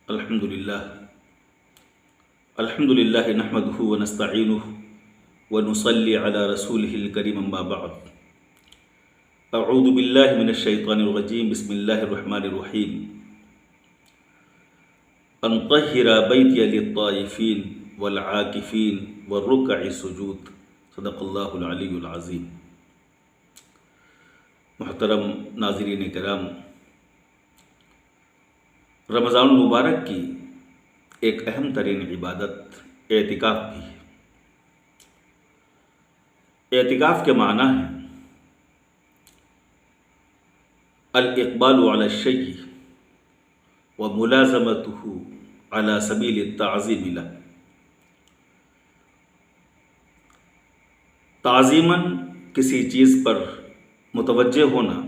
الحمد للہ نحمده ونستعینه ونصلی علی رسوله الکریم اما بعد اعوذ باللہ من الشیطان الرجیم بسم اللہ الرحمن الرحیم ان طہر بیتی للطائفین والعاکفین والرکع السجود صدق اللہ العلی العظیم۔ محترم ناظرین کرام، رمضان المبارک کی ایک اہم ترین عبادت اعتکاف بھی ہے۔ اعتکاف کے معنی ہے الاقبال علی الشیء وملازمتہ علی سبیل التعظیم لہ، تعظیماً کسی چیز پر متوجہ ہونا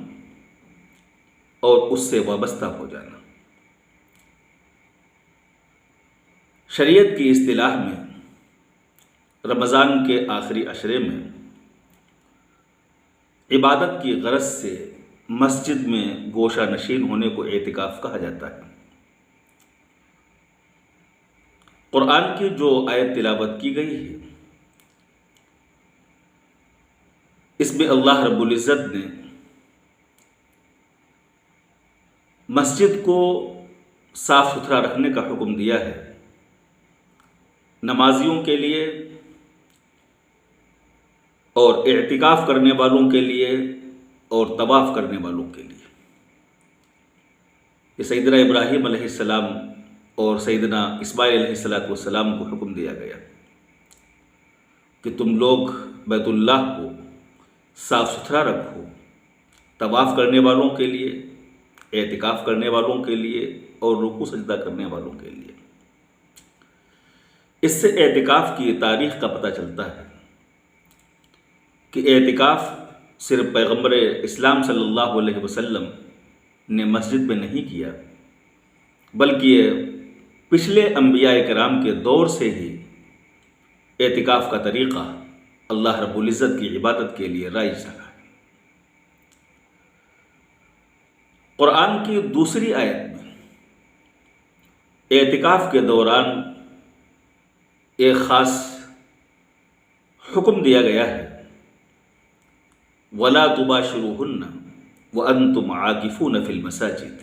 اور اس سے وابستہ ہو جانا۔ شریعت کی اصطلاح میں رمضان کے آخری عشرے میں عبادت کی غرض سے مسجد میں گوشہ نشین ہونے کو اعتکاف کہا جاتا ہے۔ قرآن کی جو آیت تلاوت کی گئی ہے اس میں اللہ رب العزت نے مسجد کو صاف ستھرا رکھنے کا حکم دیا ہے، نمازیوں کے لیے اور اعتکاف کرنے والوں کے لیے اور طواف کرنے والوں کے لیے۔ یہ سیدنا ابراہیم علیہ السلام اور سیدنا اسماعیل علیہ السلام کو حکم دیا گیا کہ تم لوگ بیت اللہ کو صاف ستھرا رکھو، طواف کرنے والوں کے لیے، اعتکاف کرنے والوں کے لیے اور رکوع سجدہ کرنے والوں کے لیے۔ اس سے اعتکاف کی تاریخ کا پتہ چلتا ہے کہ اعتکاف صرف پیغمبر اسلام صلی اللہ علیہ وسلم نے مسجد میں نہیں کیا، بلکہ یہ پچھلے انبیاء کرام کے دور سے ہی اعتکاف کا طریقہ اللہ رب العزت کی عبادت کے لیے رائج رہا ہے۔ قرآن کی دوسری آیت میں اعتکاف کے دوران ایک خاص حکم دیا گیا ہے، وَلَا تُبَاشِرُوهُنَّ وَأَنْتُمْ عَاكِفُونَ فِي الْمَسَاجِدِ،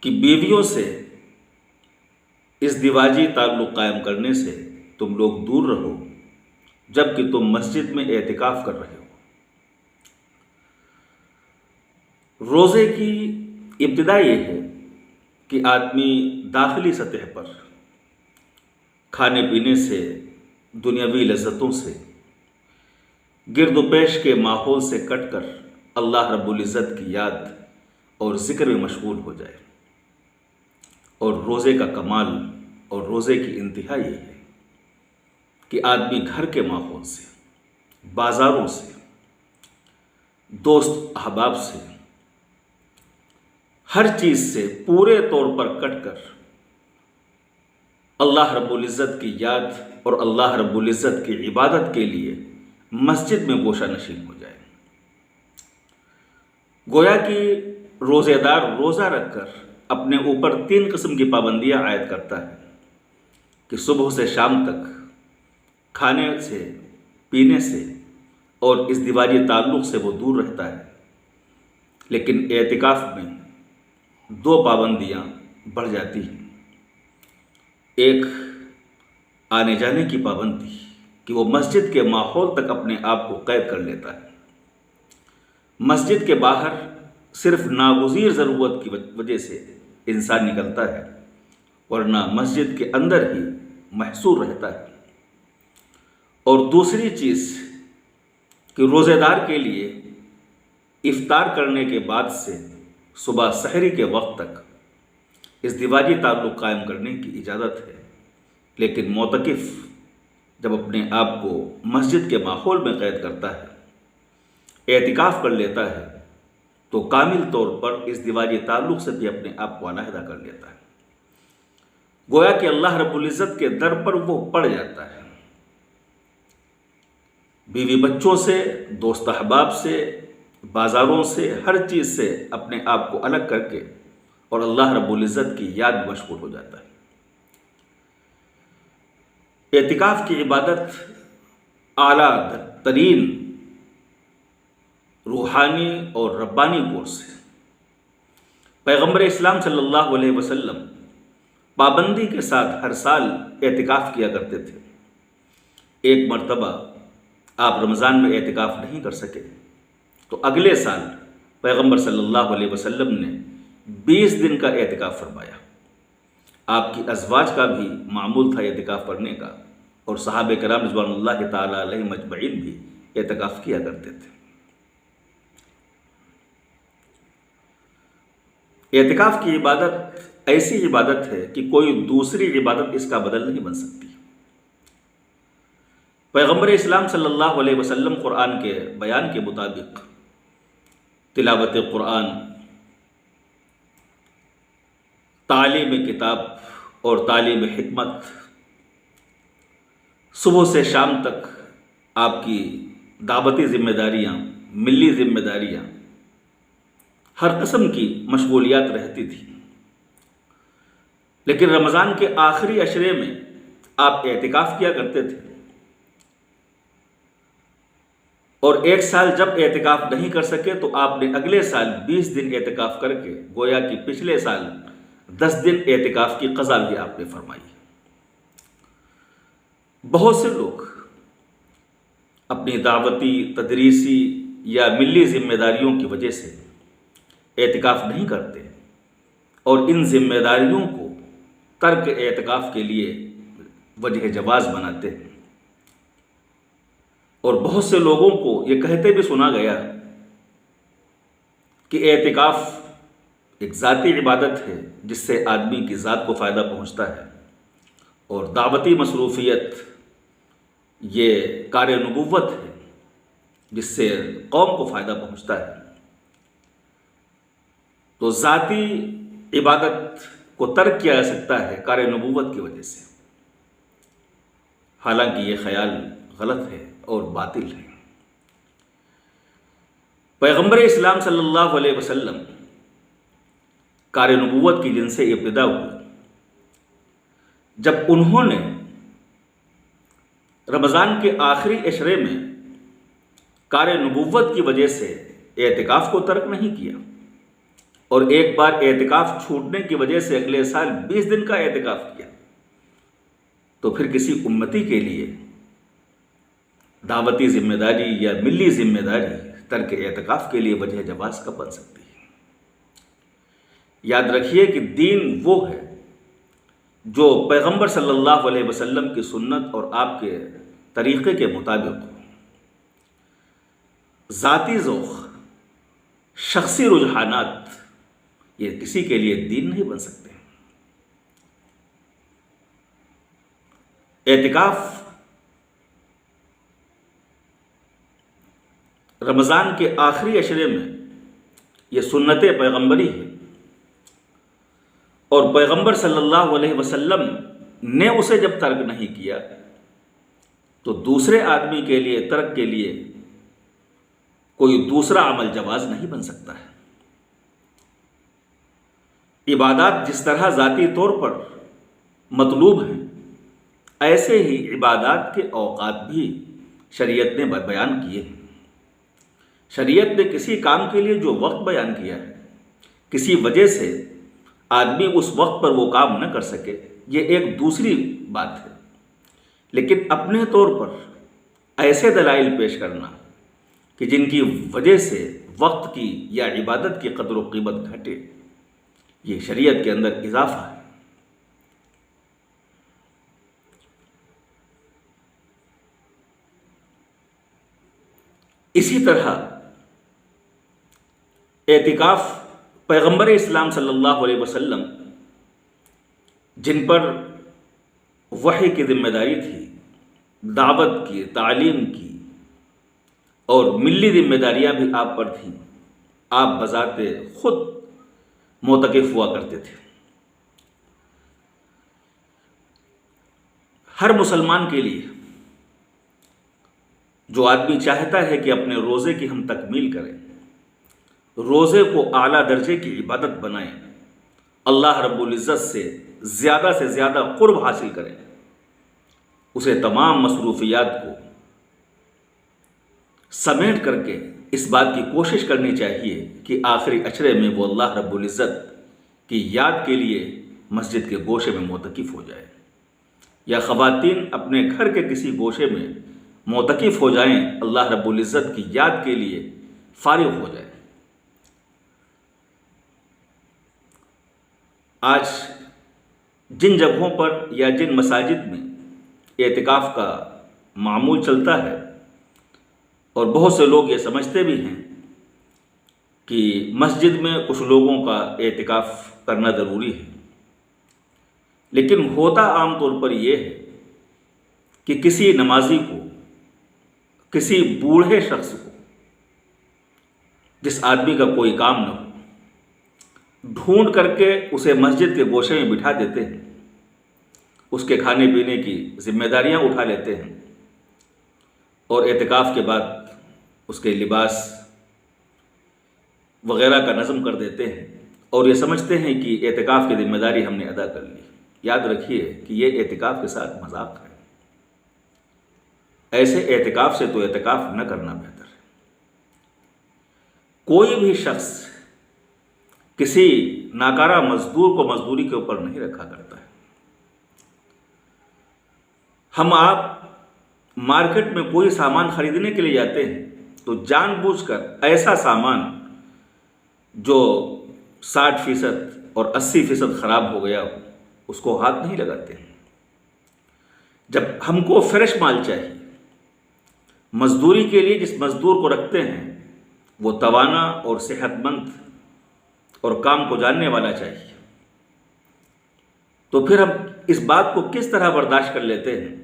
کہ بیویوں سے ازدواجی تعلق قائم کرنے سے تم لوگ دور رہو جبکہ تم مسجد میں اعتکاف کر رہے ہو۔ روزے کی ابتدا یہ ہے کہ آدمی داخلی سطح پر کھانے پینے سے، دنیاوی لذتوں سے، گرد و پیش کے ماحول سے کٹ کر اللہ رب العزت کی یاد اور ذکر میں مشغول ہو جائے۔ اور روزے کا کمال اور روزے کی انتہا یہ ہے کہ آدمی گھر کے ماحول سے، بازاروں سے، دوست احباب سے، ہر چیز سے پورے طور پر کٹ کر اللہ رب العزت کی یاد اور اللہ رب العزت کی عبادت کے لیے مسجد میں گوشہ نشین ہو جائے۔ گویا کہ روزے دار روزہ رکھ کر اپنے اوپر 3 قسم کی پابندیاں عائد کرتا ہے کہ صبح سے شام تک کھانے سے، پینے سے اور ازدواجی تعلق سے وہ دور رہتا ہے، لیکن اعتکاف میں 2 پابندیاں بڑھ جاتی ہیں۔ ایک آنے جانے کی پابندی کہ وہ مسجد کے ماحول تک اپنے آپ کو قید کر لیتا ہے۔ مسجد کے باہر صرف ناگزیر ضرورت کی وجہ سے انسان نکلتا ہے، ورنہ مسجد کے اندر ہی محصور رہتا ہے۔ اور دوسری چیز کہ روزے دار کے لیے افطار کرنے کے بعد سے صبح سحری کے وقت تک ازدواجی تعلق قائم کرنے کی اجازت ہے، لیکن معتکف جب اپنے آپ کو مسجد کے ماحول میں قید کرتا ہے، اعتکاف کر لیتا ہے، تو کامل طور پر ازدواجی تعلق سے بھی اپنے آپ کو علیحدہ کر لیتا ہے۔ گویا کہ اللہ رب العزت کے در پر وہ پڑ جاتا ہے، بیوی بچوں سے، دوست احباب سے بازاروں سے، ہر چیز سے اپنے آپ کو الگ کر کے اور اللہ رب العزت کی یاد میں مشغول ہو جاتا ہے۔ اعتکاف کی عبادت اعلیٰ ترین روحانی اور ربانی کورس ہے۔ پیغمبر اسلام صلی اللہ علیہ وسلم پابندی کے ساتھ ہر سال اعتکاف کیا کرتے تھے۔ ایک مرتبہ آپ رمضان میں اعتکاف نہیں کر سکے تو اگلے سال پیغمبر صلی اللہ علیہ وسلم نے 20 دن کا اعتکاف فرمایا۔ آپ کی ازواج کا بھی معمول تھا اعتکاف کرنے کا، اور صحابہ کرام رضوان اللہ تعالی علیہم اجمعین بھی اعتکاف کیا کرتے تھے۔ اعتکاف کی عبادت ایسی عبادت ہے کہ کوئی دوسری عبادت اس کا بدل نہیں بن سکتی۔ پیغمبر اسلام صلی اللہ علیہ وسلم قرآن کے بیان کے مطابق تلاوت قرآن، تعلیم کتاب اور تعلیم حکمت، صبح سے شام تک آپ کی دعوتی ذمہ داریاں، ملی ذمہ داریاں، ہر قسم کی مشغولیات رہتی تھی۔ لیکن رمضان کے آخری عشرے میں آپ اعتکاف کیا کرتے تھے، اور ایک سال جب اعتکاف نہیں کر سکے تو آپ نے اگلے سال 20 دن اعتکاف کر کے گویا کہ پچھلے سال 10 دن اعتکاف کی قضا بھی آپ نے فرمائی۔ بہت سے لوگ اپنی دعوتی، تدریسی یا ملی ذمہ داریوں کی وجہ سے اعتکاف نہیں کرتے اور ان ذمہ داریوں کو ترک اعتکاف کے لیے وجہ جواز بناتے ہیں، اور بہت سے لوگوں کو یہ کہتے بھی سنا گیا کہ اعتکاف ایک ذاتی عبادت ہے جس سے آدمی کی ذات کو فائدہ پہنچتا ہے، اور دعوتی مصروفیت یہ کار نبوت ہے جس سے قوم کو فائدہ پہنچتا ہے۔ تو ذاتی عبادت کو ترک کیا جا سکتا ہے کار نبوت کی وجہ سے، حالانکہ یہ خیال غلط ہے اور باطل ہے۔ پیغمبر اسلام صلی اللہ علیہ وسلم کار نبوت کی جن سے ابتدا ہوئی، جب انہوں نے رمضان کے آخری عشرے میں کار نبوت کی وجہ سے اعتکاف کو ترک نہیں کیا، اور ایک بار اعتکاف چھوٹنے کی وجہ سے اگلے سال 20 دن کا اعتکاف کیا، تو پھر کسی امتی کے لیے دعوتی ذمہ داری یا ملی ذمہ داری ترک اعتکاف کے لیے وجہ جواز کب بن سکتی ہے؟ یاد رکھیے کہ دین وہ ہے جو پیغمبر صلی اللہ علیہ وسلم کی سنت اور آپ کے طریقے کے مطابق ہو۔ ذاتی ذوق، شخصی رجحانات یہ کسی کے لیے دین نہیں بن سکتے۔ اعتکاف رمضان کے آخری عشرے میں یہ سنت پیغمبری ہے، اور پیغمبر صلی اللہ علیہ وسلم نے اسے جب ترک نہیں کیا تو دوسرے آدمی کے لیے ترک کے لیے کوئی دوسرا عمل جواز نہیں بن سکتا ہے۔ عبادات جس طرح ذاتی طور پر مطلوب ہیں، ایسے ہی عبادات کے اوقات بھی شریعت نے بیان کیے ہیں۔ شریعت نے کسی کام کے لیے جو وقت بیان کیا ہے، کسی وجہ سے آدمی اس وقت پر وہ کام نہ کر سکے، یہ ایک دوسری بات ہے، لیکن اپنے طور پر ایسے دلائل پیش کرنا کہ جن کی وجہ سے وقت کی یا عبادت کی قدر و قیمت گھٹے، یہ شریعت کے اندر اضافہ ہے۔ اسی طرح اعتکاف پیغمبر اسلام صلی اللہ علیہ وسلم جن پر وحی کی ذمہ داری تھی، دعوت کی، تعلیم کی اور ملی ذمہ داریاں بھی آپ پر تھیں، آپ بذات خود معتکف ہوا کرتے تھے۔ ہر مسلمان کے لیے جو آدمی چاہتا ہے کہ اپنے روزے کی ہم تکمیل کریں، روزے کو اعلیٰ درجے کی عبادت بنائیں، اللہ رب العزت سے زیادہ قرب حاصل کریں، اسے تمام مصروفیات کو سمیٹ کر کے اس بات کی کوشش کرنی چاہیے کہ آخری عشرے میں وہ اللہ رب العزت کی یاد کے لیے مسجد کے گوشے میں معتکف ہو جائے، یا خواتین اپنے گھر کے کسی گوشے میں معتکف ہو جائیں، اللہ رب العزت کی یاد کے لیے فارغ ہو جائیں۔ آج جن جگہوں پر یا جن مساجد میں اعتکاف کا معمول چلتا ہے، اور بہت سے لوگ یہ سمجھتے بھی ہیں کہ مسجد میں کچھ لوگوں کا اعتکاف کرنا ضروری ہے، لیکن ہوتا عام طور پر یہ ہے کہ کسی نمازی کو، کسی بوڑھے شخص کو، جس آدمی کا کوئی کام نہ ہو، ڈھونڈ کر کے اسے مسجد کے گوشے میں بٹھا دیتے ہیں، اس کے کھانے پینے کی ذمہ داریاں اٹھا لیتے ہیں، اور اعتکاف کے بعد اس کے لباس وغیرہ کا نظم کر دیتے ہیں، اور یہ سمجھتے ہیں کہ اعتکاف کی ذمہ داری ہم نے ادا کر لی۔ یاد رکھیے کہ یہ اعتکاف کے ساتھ مذاق ہے، ایسے اعتکاف سے تو اعتکاف نہ کرنا بہتر ہے۔ کوئی بھی شخص کسی ناکارہ مزدور کو مزدوری کے اوپر نہیں رکھا کرتا ہے۔ ہم آپ مارکیٹ میں کوئی سامان خریدنے کے لیے جاتے ہیں تو جان بوجھ کر ایسا سامان جو 60% اور 80% خراب ہو گیا ہو اس کو ہاتھ نہیں لگاتے ہیں۔ جب ہم کو فریش مال چاہیے، مزدوری کے لیے جس مزدور کو رکھتے ہیں وہ توانا اور صحت مند اور کام کو جاننے والا چاہیے، تو پھر ہم اس بات کو کس طرح برداشت کر لیتے ہیں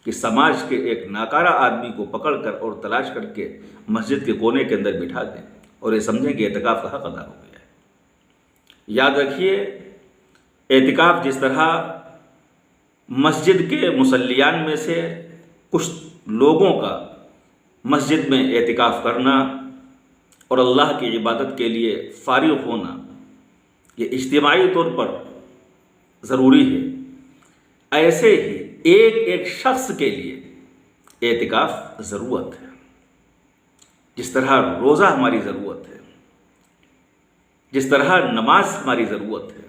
کہ سماج کے ایک ناکارہ آدمی کو پکڑ کر اور تلاش کر کے مسجد کے کونے کے اندر بٹھا دیں اور یہ سمجھیں کہ اعتکاف کا حق ادا ہو گیا ہے۔ یاد رکھیے، اعتکاف جس طرح مسجد کے مصلیان میں سے کچھ لوگوں کا مسجد میں اعتکاف کرنا اور اللہ کی عبادت کے لیے فارغ ہونا یہ اجتماعی طور پر ضروری ہے، ایسے ہی ایک ایک شخص کے لیے اعتکاف ضرورت ہے۔ جس طرح روزہ ہماری ضرورت ہے، جس طرح نماز ہماری ضرورت ہے،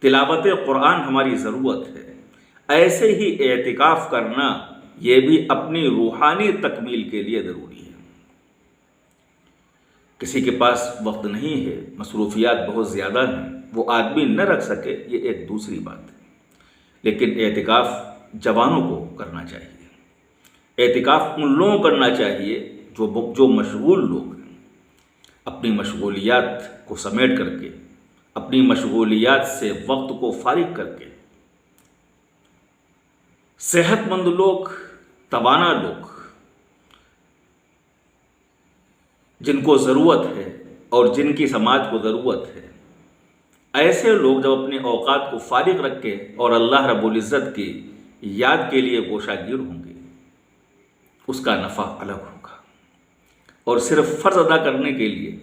تلاوت قرآن ہماری ضرورت ہے، ایسے ہی اعتکاف کرنا یہ بھی اپنی روحانی تکمیل کے لیے ضروری ہے۔ کسی کے پاس وقت نہیں ہے، مصروفیات بہت زیادہ ہیں، وہ آدمی نہ رکھ سکے، یہ ایک دوسری بات ہے، لیکن اعتکاف جوانوں کو کرنا چاہیے۔ اعتکاف ان لوگوں کو کرنا چاہیے جو مشغول لوگ ہیں، اپنی مشغولیات کو سمیٹ کر کے، اپنی مشغولیات سے وقت کو فارغ کر کے، صحت مند لوگ، توانا لوگ، جن کو ضرورت ہے اور جن کی سماج کو ضرورت ہے، ایسے لوگ جب اپنے اوقات کو فارغ رکھ کے اور اللہ رب العزت کی یاد کے لیے گوشہ گیر ہوں گے، اس کا نفع الگ ہوگا۔ اور صرف فرض ادا کرنے کے لیے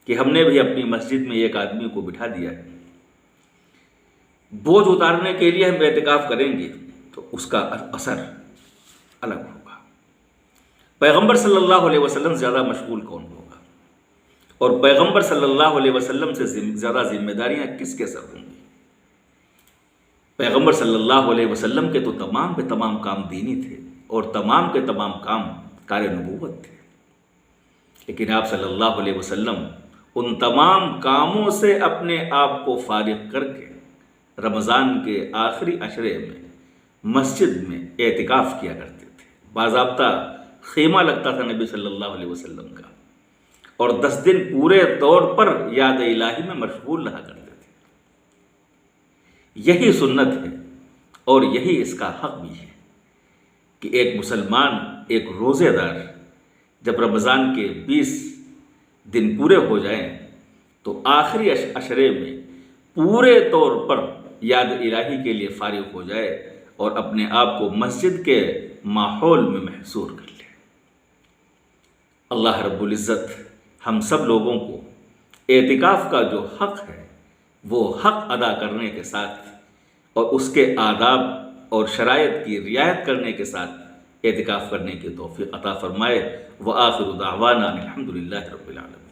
کہ ہم نے بھی اپنی مسجد میں ایک آدمی کو بٹھا دیا ہے، بوجھ اتارنے کے لیے ہم اعتکاف کریں گے تو اس کا اثر الگ ہوگا۔ پیغمبر صلی اللہ علیہ وسلم سے زیادہ مشغول کون ہوگا، اور پیغمبر صلی اللہ علیہ وسلم سے زیادہ ذمہ داریاں کس کے سر ہوں گی؟ پیغمبر صلی اللہ علیہ وسلم کے تو تمام کے تمام کام دینی تھے اور تمام کے تمام کام کار نبوت تھے، لیکن آپ صلی اللہ علیہ وسلم ان تمام کاموں سے اپنے آپ کو فارغ کر کے رمضان کے آخری عشرے میں مسجد میں اعتکاف کیا کرتے تھے۔ باضابطہ خیمہ لگتا تھا نبی صلی اللہ علیہ وسلم کا، اور 10 دن پورے طور پر یاد الہی میں مشغول رہا کرتے تھے۔ یہی سنت ہے اور یہی اس کا حق بھی ہے کہ ایک مسلمان، ایک روزے دار جب رمضان کے 20 دن پورے ہو جائیں تو آخری عشرے میں پورے طور پر یاد الہی کے لیے فارغ ہو جائے اور اپنے آپ کو مسجد کے ماحول میں محصور کر لے۔ اللہ رب العزت ہم سب لوگوں کو اعتکاف کا جو حق ہے وہ حق ادا کرنے کے ساتھ اور اس کے آداب اور شرائط کی رعایت کرنے کے ساتھ اعتکاف کرنے کی توفیق عطا فرمائے۔ وآخر دعوانا الحمد للہ رب العالمین۔